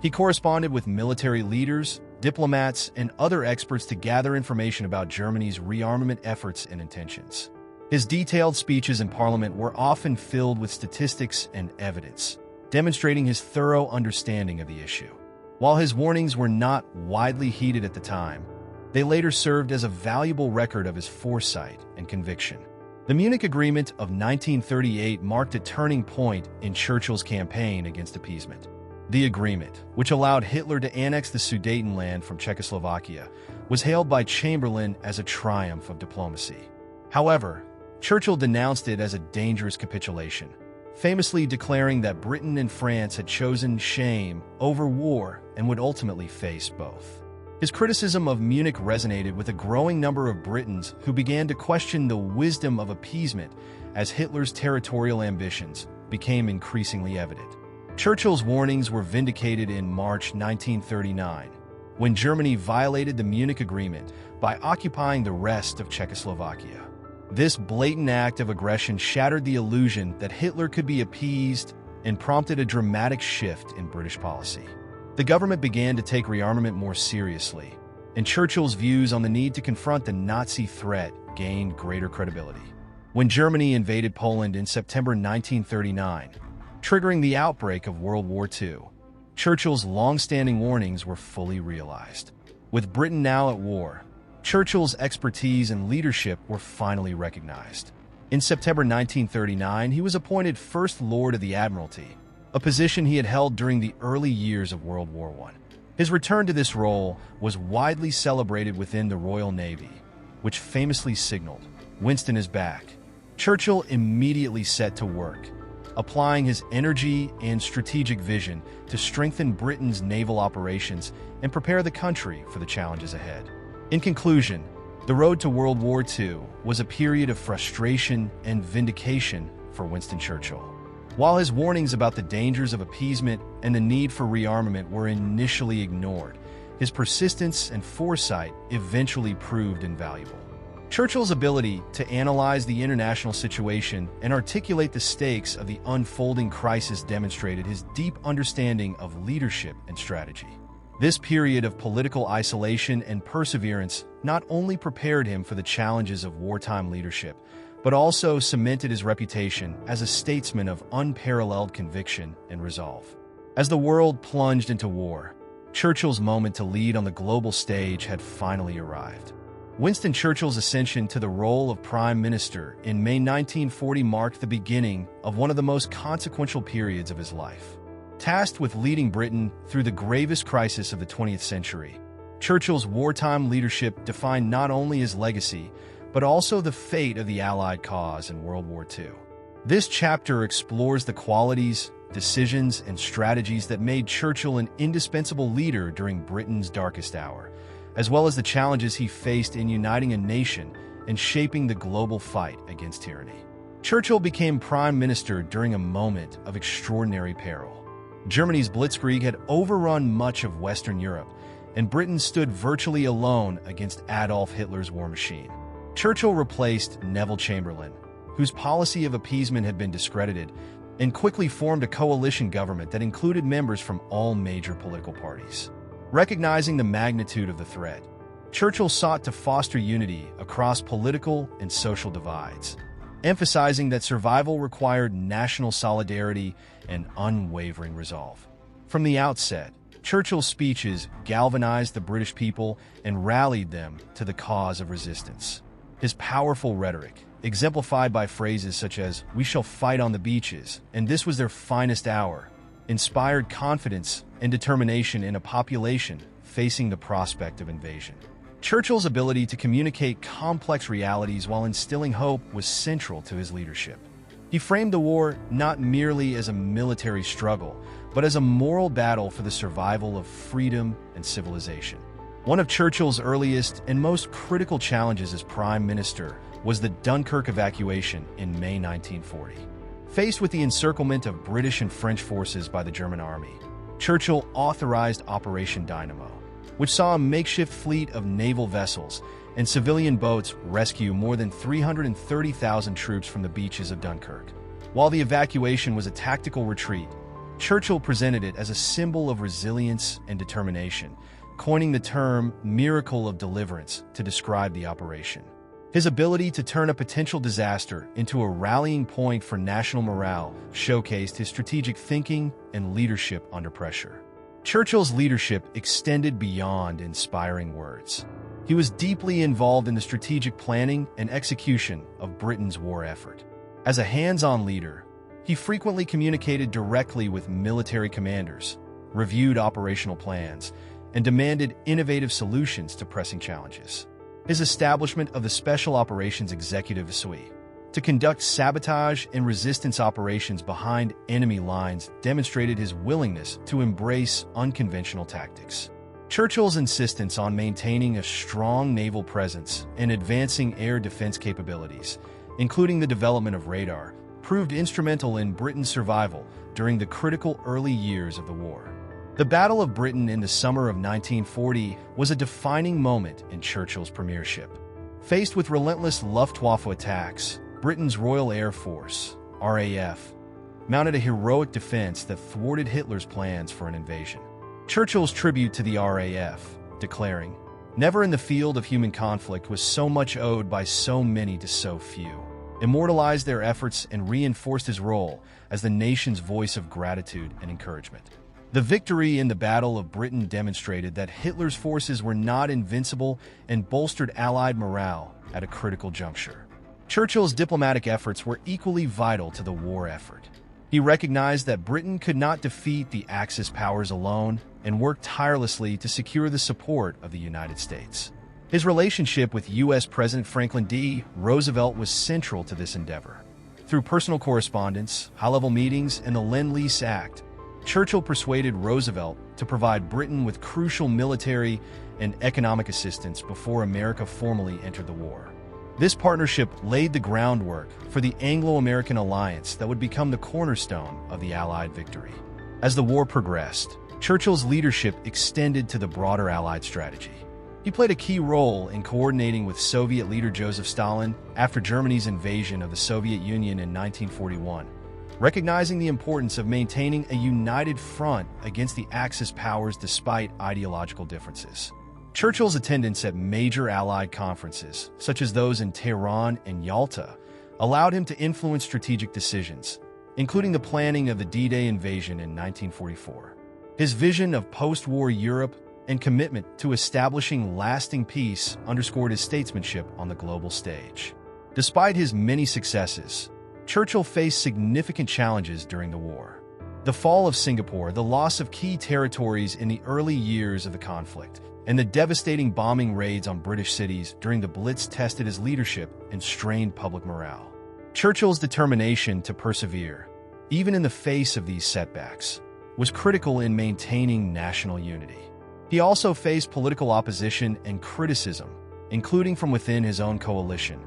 He corresponded with military leaders, diplomats, and other experts to gather information about Germany's rearmament efforts and intentions. His detailed speeches in Parliament were often filled with statistics and evidence, demonstrating his thorough understanding of the issue. While his warnings were not widely heeded at the time, they later served as a valuable record of his foresight and conviction. The Munich Agreement of 1938 marked a turning point in Churchill's campaign against appeasement. The agreement, which allowed Hitler to annex the Sudetenland from Czechoslovakia, was hailed by Chamberlain as a triumph of diplomacy. However, Churchill denounced it as a dangerous capitulation, famously declaring that Britain and France had chosen shame over war and would ultimately face both. His criticism of Munich resonated with a growing number of Britons who began to question the wisdom of appeasement as Hitler's territorial ambitions became increasingly evident. Churchill's warnings were vindicated in March 1939, when Germany violated the Munich Agreement by occupying the rest of Czechoslovakia. This blatant act of aggression shattered the illusion that Hitler could be appeased and prompted a dramatic shift in British policy. The government began to take rearmament more seriously, and Churchill's views on the need to confront the Nazi threat gained greater credibility. When Germany invaded Poland in September 1939, triggering the outbreak of World War II, Churchill's long-standing warnings were fully realized. With Britain now at war, Churchill's expertise and leadership were finally recognized. In September 1939, he was appointed First Lord of the Admiralty, a position he had held during the early years of World War I. His return to this role was widely celebrated within the Royal Navy, which famously signaled, "Winston is back," Churchill immediately set to work, applying his energy and strategic vision to strengthen Britain's naval operations and prepare the country for the challenges ahead. In conclusion, the road to World War II was a period of frustration and vindication for Winston Churchill. While his warnings about the dangers of appeasement and the need for rearmament were initially ignored, his persistence and foresight eventually proved invaluable. Churchill's ability to analyze the international situation and articulate the stakes of the unfolding crisis demonstrated his deep understanding of leadership and strategy. This period of political isolation and perseverance not only prepared him for the challenges of wartime leadership, but also cemented his reputation as a statesman of unparalleled conviction and resolve. As the world plunged into war, Churchill's moment to lead on the global stage had finally arrived. Winston Churchill's ascension to the role of Prime Minister in May 1940 marked the beginning of one of the most consequential periods of his life. Tasked with leading Britain through the gravest crisis of the 20th century, Churchill's wartime leadership defined not only his legacy, but also the fate of the Allied cause in World War II. This chapter explores the qualities, decisions, and strategies that made Churchill an indispensable leader during Britain's darkest hour, as well as the challenges he faced in uniting a nation and shaping the global fight against tyranny. Churchill became Prime Minister during a moment of extraordinary peril. Germany's blitzkrieg had overrun much of Western Europe, and Britain stood virtually alone against Adolf Hitler's war machine. Churchill replaced Neville Chamberlain, whose policy of appeasement had been discredited, and quickly formed a coalition government that included members from all major political parties. Recognizing the magnitude of the threat, Churchill sought to foster unity across political and social divides, emphasizing that survival required national solidarity and unwavering resolve. From the outset, Churchill's speeches galvanized the British people and rallied them to the cause of resistance. His powerful rhetoric, exemplified by phrases such as, "We shall fight on the beaches," and "This was their finest hour," inspired confidence and determination in a population facing the prospect of invasion. Churchill's ability to communicate complex realities while instilling hope was central to his leadership. He framed the war not merely as a military struggle, but as a moral battle for the survival of freedom and civilization. One of Churchill's earliest and most critical challenges as Prime Minister was the Dunkirk evacuation in May 1940. Faced with the encirclement of British and French forces by the German army, Churchill authorized Operation Dynamo, which saw a makeshift fleet of naval vessels and civilian boats rescue more than 330,000 troops from the beaches of Dunkirk. While the evacuation was a tactical retreat, Churchill presented it as a symbol of resilience and determination, coining the term "miracle of deliverance" to describe the operation. His ability to turn a potential disaster into a rallying point for national morale showcased his strategic thinking and leadership under pressure. Churchill's leadership extended beyond inspiring words. He was deeply involved in the strategic planning and execution of Britain's war effort. As a hands-on leader, he frequently communicated directly with military commanders, reviewed operational plans, and demanded innovative solutions to pressing challenges. His establishment of the Special Operations Executive Suite to conduct sabotage and resistance operations behind enemy lines demonstrated his willingness to embrace unconventional tactics. Churchill's insistence on maintaining a strong naval presence and advancing air defense capabilities, including the development of radar, proved instrumental in Britain's survival during the critical early years of the war. The Battle of Britain in the summer of 1940 was a defining moment in Churchill's premiership. Faced with relentless Luftwaffe attacks, Britain's Royal Air Force, RAF, mounted a heroic defense that thwarted Hitler's plans for an invasion. Churchill's tribute to the RAF, declaring, "Never in the field of human conflict was so much owed by so many to so few," immortalized their efforts and reinforced his role as the nation's voice of gratitude and encouragement. The victory in the Battle of Britain demonstrated that Hitler's forces were not invincible and bolstered Allied morale at a critical juncture. Churchill's diplomatic efforts were equally vital to the war effort. He recognized that Britain could not defeat the Axis powers alone and worked tirelessly to secure the support of the United States. His relationship with U.S. President Franklin D. Roosevelt was central to this endeavor. Through personal correspondence, high-level meetings, and the Lend-Lease Act, Churchill persuaded Roosevelt to provide Britain with crucial military and economic assistance before America formally entered the war. This partnership laid the groundwork for the Anglo-American alliance that would become the cornerstone of the Allied victory. As the war progressed, Churchill's leadership extended to the broader Allied strategy. He played a key role in coordinating with Soviet leader Joseph Stalin after Germany's invasion of the Soviet Union in 1941, recognizing the importance of maintaining a united front against the Axis powers despite ideological differences. Churchill's attendance at major Allied conferences, such as those in Tehran and Yalta, allowed him to influence strategic decisions, including the planning of the D-Day invasion in 1944. His vision of post-war Europe and commitment to establishing lasting peace underscored his statesmanship on the global stage. Despite his many successes, Churchill faced significant challenges during the war. The fall of Singapore, the loss of key territories in the early years of the conflict, and the devastating bombing raids on British cities during the Blitz tested his leadership and strained public morale. Churchill's determination to persevere, even in the face of these setbacks, was critical in maintaining national unity. He also faced political opposition and criticism, including from within his own coalition,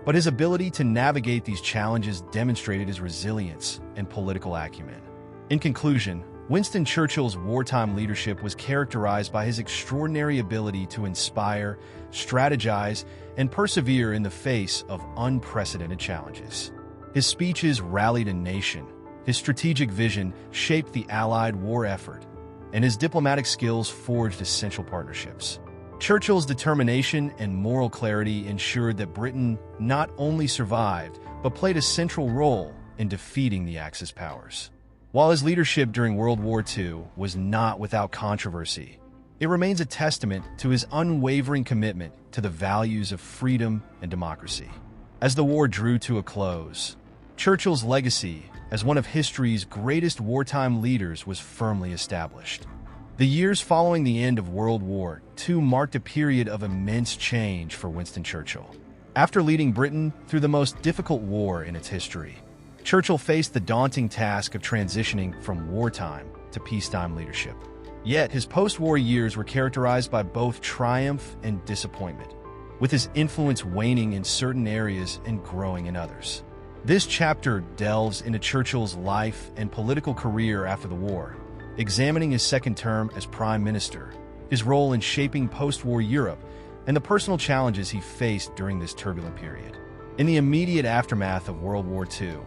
but his ability to navigate these challenges demonstrated his resilience and political acumen. In conclusion, Winston Churchill's wartime leadership was characterized by his extraordinary ability to inspire, strategize, and persevere in the face of unprecedented challenges. His speeches rallied a nation, his strategic vision shaped the Allied war effort, and his diplomatic skills forged essential partnerships. Churchill's determination and moral clarity ensured that Britain not only survived, but played a central role in defeating the Axis powers. While his leadership during World War II was not without controversy, it remains a testament to his unwavering commitment to the values of freedom and democracy. As the war drew to a close, Churchill's legacy as one of history's greatest wartime leaders was firmly established. The years following the end of World War II marked a period of immense change for Winston Churchill. After leading Britain through the most difficult war in its history, Churchill faced the daunting task of transitioning from wartime to peacetime leadership. Yet, his post-war years were characterized by both triumph and disappointment, with his influence waning in certain areas and growing in others. This chapter delves into Churchill's life and political career after the war, examining his second term as Prime Minister, his role in shaping post-war Europe, and the personal challenges he faced during this turbulent period. In the immediate aftermath of World War II,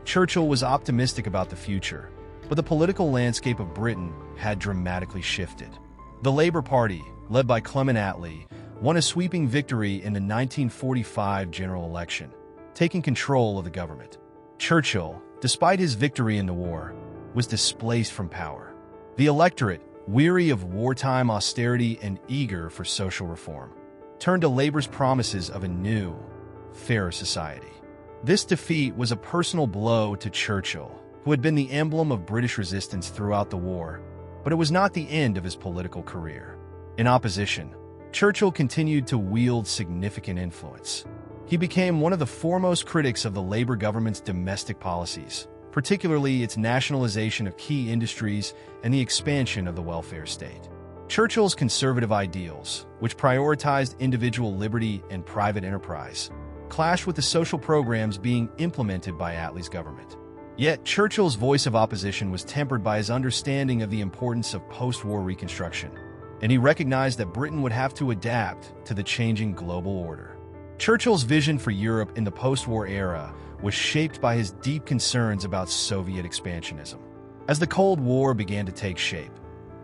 Churchill was optimistic about the future, but the political landscape of Britain had dramatically shifted. The Labour Party, led by Clement Attlee, won a sweeping victory in the 1945 general election, taking control of the government. Churchill, despite his victory in the war, was displaced from power. The electorate, weary of wartime austerity and eager for social reform, turned to Labour's promises of a new, fairer society. This defeat was a personal blow to Churchill, who had been the emblem of British resistance throughout the war, but it was not the end of his political career. In opposition, Churchill continued to wield significant influence. He became one of the foremost critics of the Labour government's domestic policies, particularly its nationalization of key industries and the expansion of the welfare state. Churchill's conservative ideals, which prioritized individual liberty and private enterprise, clashed with the social programs being implemented by Attlee's government. Yet, Churchill's voice of opposition was tempered by his understanding of the importance of post-war reconstruction, and he recognized that Britain would have to adapt to the changing global order. Churchill's vision for Europe in the post-war era was shaped by his deep concerns about Soviet expansionism. As the Cold War began to take shape,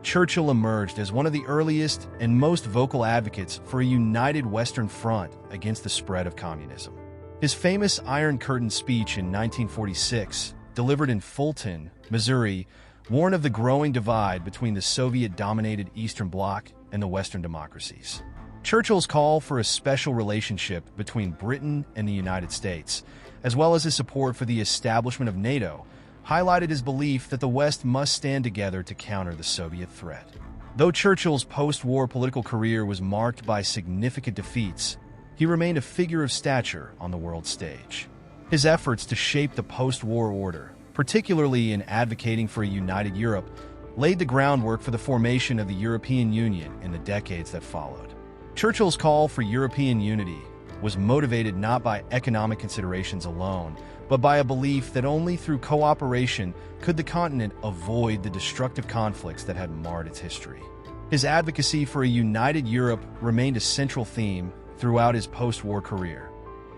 Churchill emerged as one of the earliest and most vocal advocates for a united Western Front against the spread of communism. His famous Iron Curtain speech in 1946, delivered in Fulton, Missouri, warned of the growing divide between the Soviet-dominated Eastern Bloc and the Western democracies. Churchill's call for a special relationship between Britain and the United States, as well as his support for the establishment of NATO, highlighted his belief that the West must stand together to counter the Soviet threat. Though Churchill's post-war political career was marked by significant defeats, he remained a figure of stature on the world stage. His efforts to shape the post-war order, particularly in advocating for a united Europe, laid the groundwork for the formation of the European Union in the decades that followed. Churchill's call for European unity was motivated not by economic considerations alone, but by a belief that only through cooperation could the continent avoid the destructive conflicts that had marred its history. His advocacy for a united Europe remained a central theme throughout his post-war career,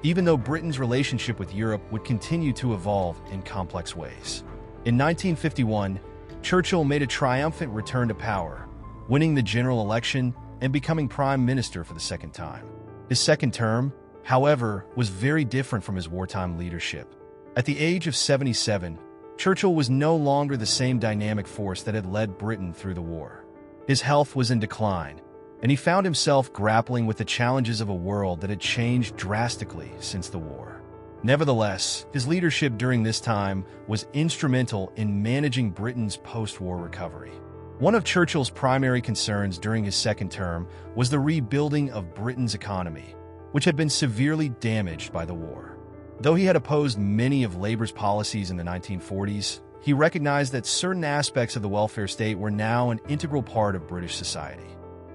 even though Britain's relationship with Europe would continue to evolve in complex ways. In 1951, Churchill made a triumphant return to power, winning the general election and becoming Prime Minister for the second time. His second term, however, was very different from his wartime leadership. At the age of 77, Churchill was no longer the same dynamic force that had led Britain through the war. His health was in decline, and he found himself grappling with the challenges of a world that had changed drastically since the war. Nevertheless, his leadership during this time was instrumental in managing Britain's post-war recovery. One of Churchill's primary concerns during his second term was the rebuilding of Britain's economy, which had been severely damaged by the war. Though he had opposed many of Labour's policies in the 1940s, he recognized that certain aspects of the welfare state were now an integral part of British society.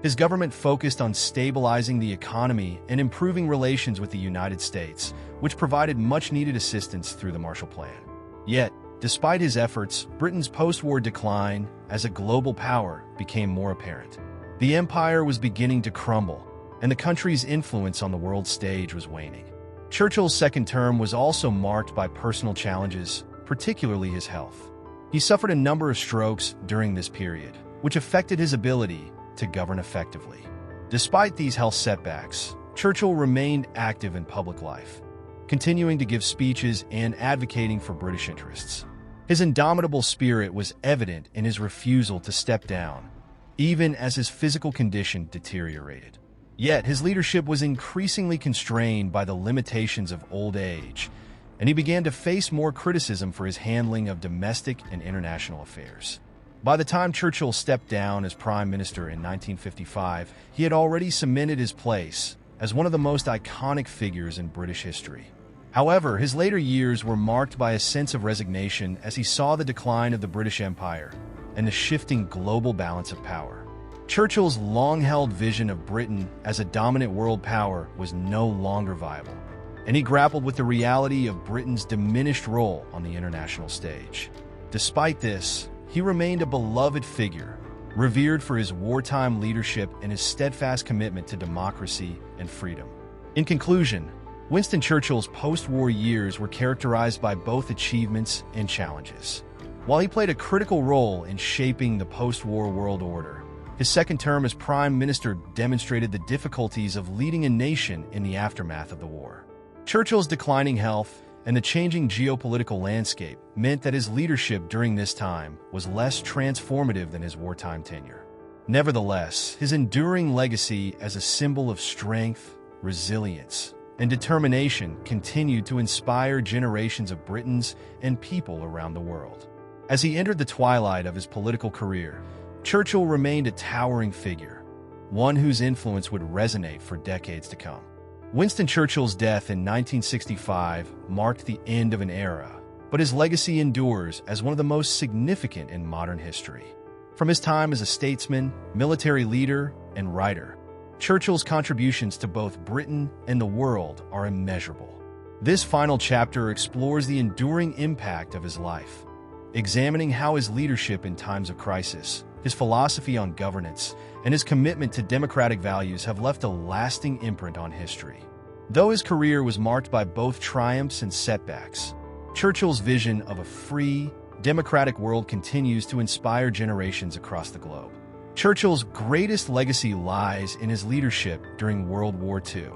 His government focused on stabilizing the economy and improving relations with the United States, which provided much-needed assistance through the Marshall Plan. Yet, despite his efforts, Britain's post-war decline as a global power became more apparent. The empire was beginning to crumble, and the country's influence on the world stage was waning. Churchill's second term was also marked by personal challenges, particularly his health. He suffered a number of strokes during this period, which affected his ability to govern effectively. Despite these health setbacks, Churchill remained active in public life, continuing to give speeches and advocating for British interests. His indomitable spirit was evident in his refusal to step down, even as his physical condition deteriorated. Yet his leadership was increasingly constrained by the limitations of old age, and he began to face more criticism for his handling of domestic and international affairs. By the time Churchill stepped down as Prime Minister in 1955, he had already cemented his place as one of the most iconic figures in British history. However, his later years were marked by a sense of resignation as he saw the decline of the British Empire and the shifting global balance of power. Churchill's long-held vision of Britain as a dominant world power was no longer viable, and he grappled with the reality of Britain's diminished role on the international stage. Despite this, he remained a beloved figure, revered for his wartime leadership and his steadfast commitment to democracy and freedom. In conclusion, Winston Churchill's post-war years were characterized by both achievements and challenges. While he played a critical role in shaping the post-war world order, his second term as Prime Minister demonstrated the difficulties of leading a nation in the aftermath of the war. Churchill's declining health and the changing geopolitical landscape meant that his leadership during this time was less transformative than his wartime tenure. Nevertheless, his enduring legacy as a symbol of strength, resilience, and determination continued to inspire generations of Britons and people around the world. As he entered the twilight of his political career, Churchill remained a towering figure, one whose influence would resonate for decades to come. Winston Churchill's death in 1965 marked the end of an era, but his legacy endures as one of the most significant in modern history. From his time as a statesman, military leader, and writer, Churchill's contributions to both Britain and the world are immeasurable. This final chapter explores the enduring impact of his life, examining how his leadership in times of crisis, his philosophy on governance, and his commitment to democratic values have left a lasting imprint on history. Though his career was marked by both triumphs and setbacks, Churchill's vision of a free, democratic world continues to inspire generations across the globe. Churchill's greatest legacy lies in his leadership during World War II.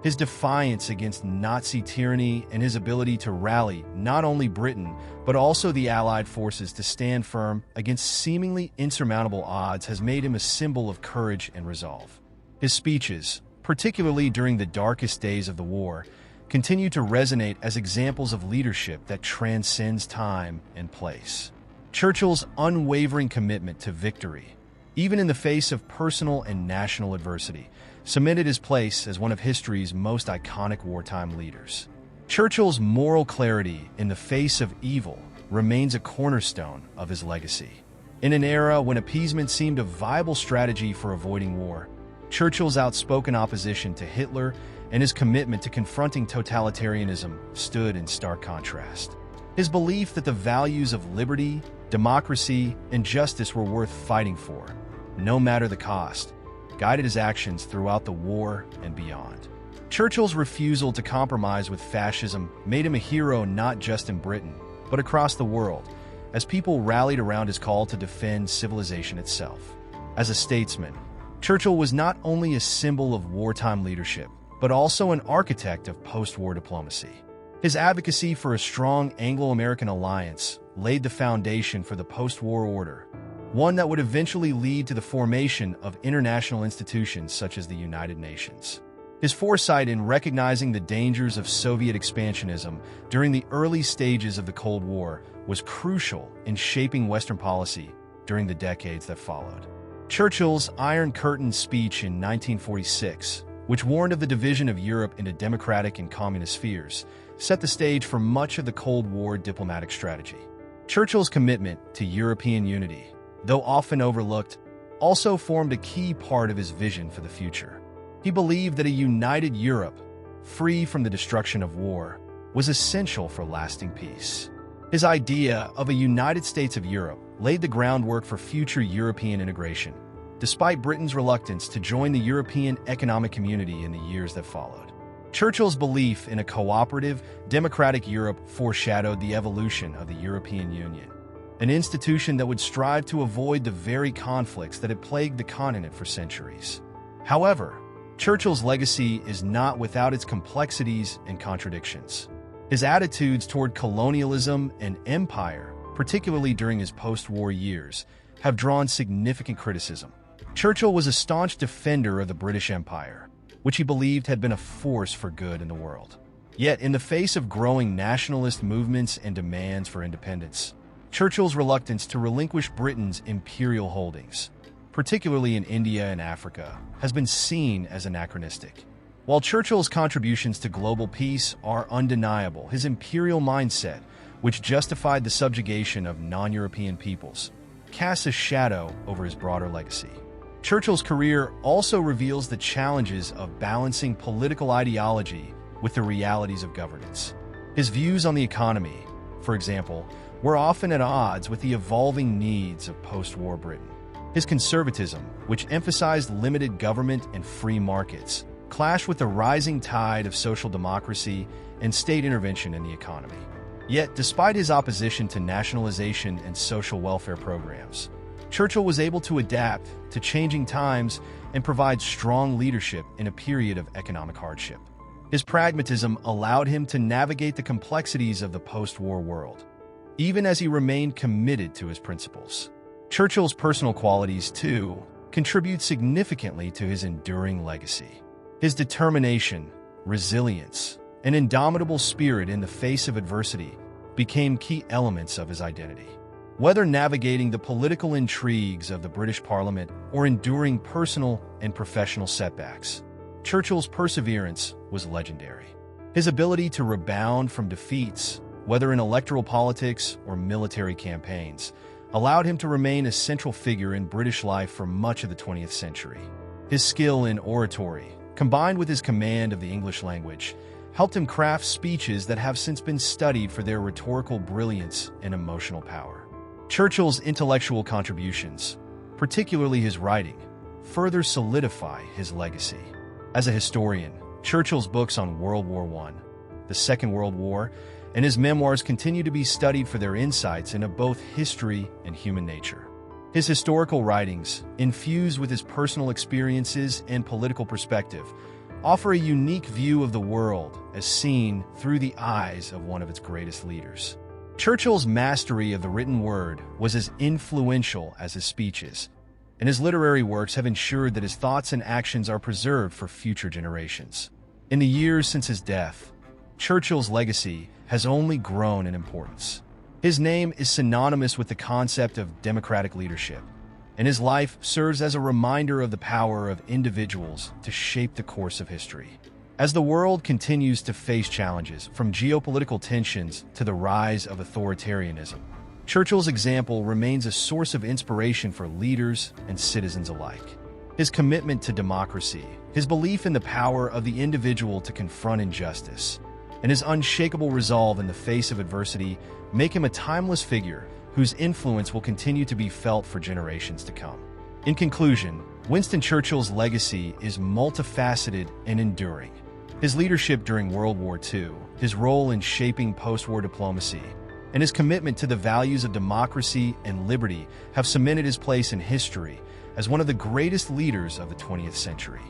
His defiance against Nazi tyranny and his ability to rally not only Britain, but also the Allied forces to stand firm against seemingly insurmountable odds has made him a symbol of courage and resolve. His speeches, particularly during the darkest days of the war, continue to resonate as examples of leadership that transcends time and place. Churchill's unwavering commitment to victory even in the face of personal and national adversity, cemented his place as one of history's most iconic wartime leaders. Churchill's moral clarity in the face of evil remains a cornerstone of his legacy. In an era when appeasement seemed a viable strategy for avoiding war, Churchill's outspoken opposition to Hitler and his commitment to confronting totalitarianism stood in stark contrast. His belief that the values of liberty, democracy, and justice were worth fighting for, no matter the cost, guided his actions throughout the war and beyond. Churchill's refusal to compromise with fascism made him a hero not just in Britain, but across the world, as people rallied around his call to defend civilization itself. As a statesman, Churchill was not only a symbol of wartime leadership, but also an architect of post-war diplomacy. His advocacy for a strong Anglo-American alliance laid the foundation for the post-war order, one that would eventually lead to the formation of international institutions such as the United Nations. His foresight in recognizing the dangers of Soviet expansionism during the early stages of the Cold War was crucial in shaping Western policy during the decades that followed. Churchill's Iron Curtain speech in 1946, which warned of the division of Europe into democratic and communist spheres, set the stage for much of the Cold War diplomatic strategy. Churchill's commitment to European unity, though often overlooked, also formed a key part of his vision for the future. He believed that a united Europe, free from the destruction of war, was essential for lasting peace. His idea of a United States of Europe laid the groundwork for future European integration, despite Britain's reluctance to join the European Economic Community in the years that followed. Churchill's belief in a cooperative, democratic Europe foreshadowed the evolution of the European Union, an institution that would strive to avoid the very conflicts that had plagued the continent for centuries. However, Churchill's legacy is not without its complexities and contradictions. His attitudes toward colonialism and empire, particularly during his post-war years, have drawn significant criticism. Churchill was a staunch defender of the British Empire, which he believed had been a force for good in the world. Yet, in the face of growing nationalist movements and demands for independence, Churchill's reluctance to relinquish Britain's imperial holdings, particularly in India and Africa, has been seen as anachronistic. While Churchill's contributions to global peace are undeniable, his imperial mindset, which justified the subjugation of non-European peoples, casts a shadow over his broader legacy. Churchill's career also reveals the challenges of balancing political ideology with the realities of governance. His views on the economy, for example, were often at odds with the evolving needs of post-war Britain. His conservatism, which emphasized limited government and free markets, clashed with the rising tide of social democracy and state intervention in the economy. Yet, despite his opposition to nationalization and social welfare programs, Churchill was able to adapt to changing times and provide strong leadership in a period of economic hardship. His pragmatism allowed him to navigate the complexities of the post-war world, even as he remained committed to his principles. Churchill's personal qualities, too, contribute significantly to his enduring legacy. His determination, resilience, and indomitable spirit in the face of adversity became key elements of his identity. Whether navigating the political intrigues of the British Parliament or enduring personal and professional setbacks, Churchill's perseverance was legendary. His ability to rebound from defeats, whether in electoral politics or military campaigns, allowed him to remain a central figure in British life for much of the 20th century. His skill in oratory, combined with his command of the English language, helped him craft speeches that have since been studied for their rhetorical brilliance and emotional power. Churchill's intellectual contributions, particularly his writing, further solidify his legacy. As a historian, Churchill's books on World War I, the Second World War, and his memoirs continue to be studied for their insights into both history and human nature. His historical writings, infused with his personal experiences and political perspective, offer a unique view of the world as seen through the eyes of one of its greatest leaders. Churchill's mastery of the written word was as influential as his speeches, and his literary works have ensured that his thoughts and actions are preserved for future generations. In the years since his death, Churchill's legacy has only grown in importance. His name is synonymous with the concept of democratic leadership, and his life serves as a reminder of the power of individuals to shape the course of history. As the world continues to face challenges, from geopolitical tensions to the rise of authoritarianism, Churchill's example remains a source of inspiration for leaders and citizens alike. His commitment to democracy, his belief in the power of the individual to confront injustice, and his unshakable resolve in the face of adversity make him a timeless figure whose influence will continue to be felt for generations to come. In conclusion, Winston Churchill's legacy is multifaceted and enduring. His leadership during World War II, his role in shaping post-war diplomacy, and his commitment to the values of democracy and liberty have cemented his place in history as one of the greatest leaders of the 20th century.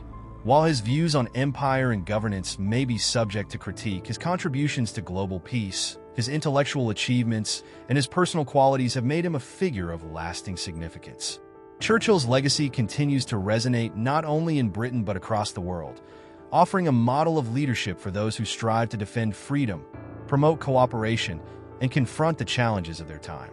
While his views on empire and governance may be subject to critique, his contributions to global peace, his intellectual achievements, and his personal qualities have made him a figure of lasting significance. Churchill's legacy continues to resonate not only in Britain but across the world, offering a model of leadership for those who strive to defend freedom, promote cooperation, and confront the challenges of their time.